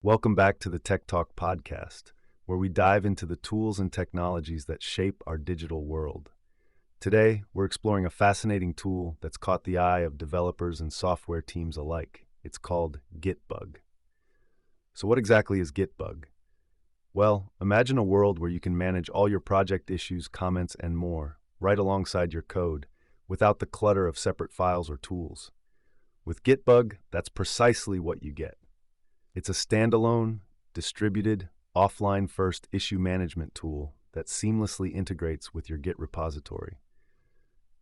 Welcome back to the Tech Talk podcast, where we dive into the tools and technologies that shape our digital world. Today, we're exploring a fascinating tool that's caught the eye of developers and software teams alike. It's called GitBug. So what exactly is GitBug? Well, imagine a world where you can manage all your project issues, comments, and more, right alongside your code, without the clutter of separate files or tools. With GitBug, that's precisely what you get. It's a standalone, distributed, offline-first issue management tool that seamlessly integrates with your Git repository.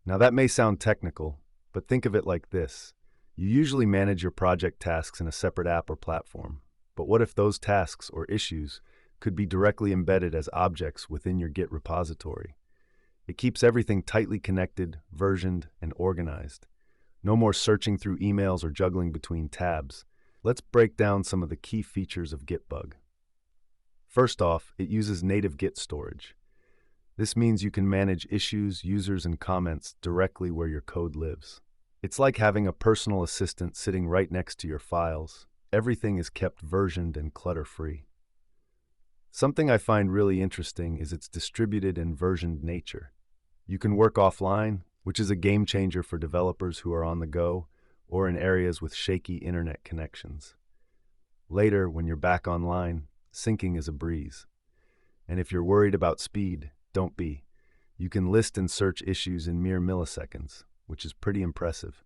Now that may sound technical, but think of it like this. You usually manage your project tasks in a separate app or platform, but what if those tasks or issues could be directly embedded as objects within your Git repository? It keeps everything tightly connected, versioned, and organized. No more searching through emails or juggling between tabs. Let's break down some of the key features of GitBug. First off, it uses native Git storage. This means you can manage issues, users, and comments directly where your code lives. It's like having a personal assistant sitting right next to your files. Everything is kept versioned and clutter-free. Something I find really interesting is its distributed and versioned nature. You can work offline, which is a game changer for developers who are on the go, or in areas with shaky internet connections. Later, when you're back online, syncing is a breeze. And if you're worried about speed, don't be. You can list and search issues in mere milliseconds, which is pretty impressive.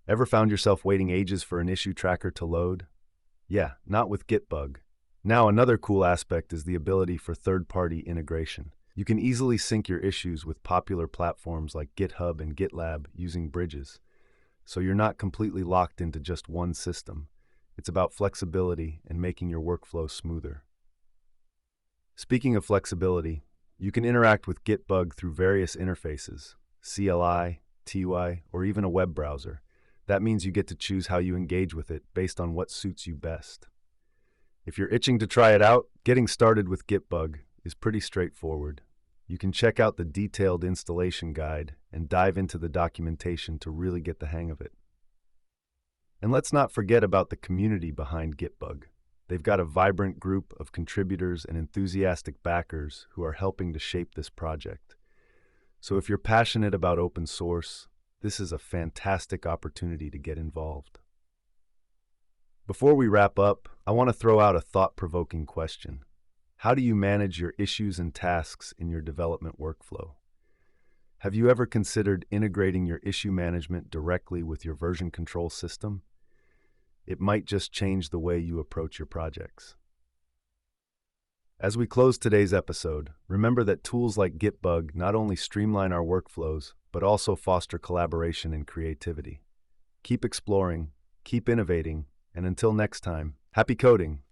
Ever found yourself waiting ages for an issue tracker to load? Yeah, not with GitBug. Now, another cool aspect is the ability for third-party integration. You can easily sync your issues with popular platforms like GitHub and GitLab using bridges. So you're not completely locked into just one system. It's about flexibility and making your workflow smoother. Speaking of flexibility, you can interact with GitBug through various interfaces, CLI, TUI, or even a web browser. That means you get to choose how you engage with it based on what suits you best. If you're itching to try it out, getting started with GitBug is pretty straightforward. You can check out the detailed installation guide and dive into the documentation to really get the hang of it. And let's not forget about the community behind GitBug. They've got a vibrant group of contributors and enthusiastic backers who are helping to shape this project. So if you're passionate about open source, this is a fantastic opportunity to get involved. Before we wrap up, I want to throw out a thought-provoking question. How do you manage your issues and tasks in your development workflow? Have you ever considered integrating your issue management directly with your version control system? It might just change the way you approach your projects. As we close today's episode, remember that tools like GitBug not only streamline our workflows, but also foster collaboration and creativity. Keep exploring, keep innovating, and until next time, happy coding!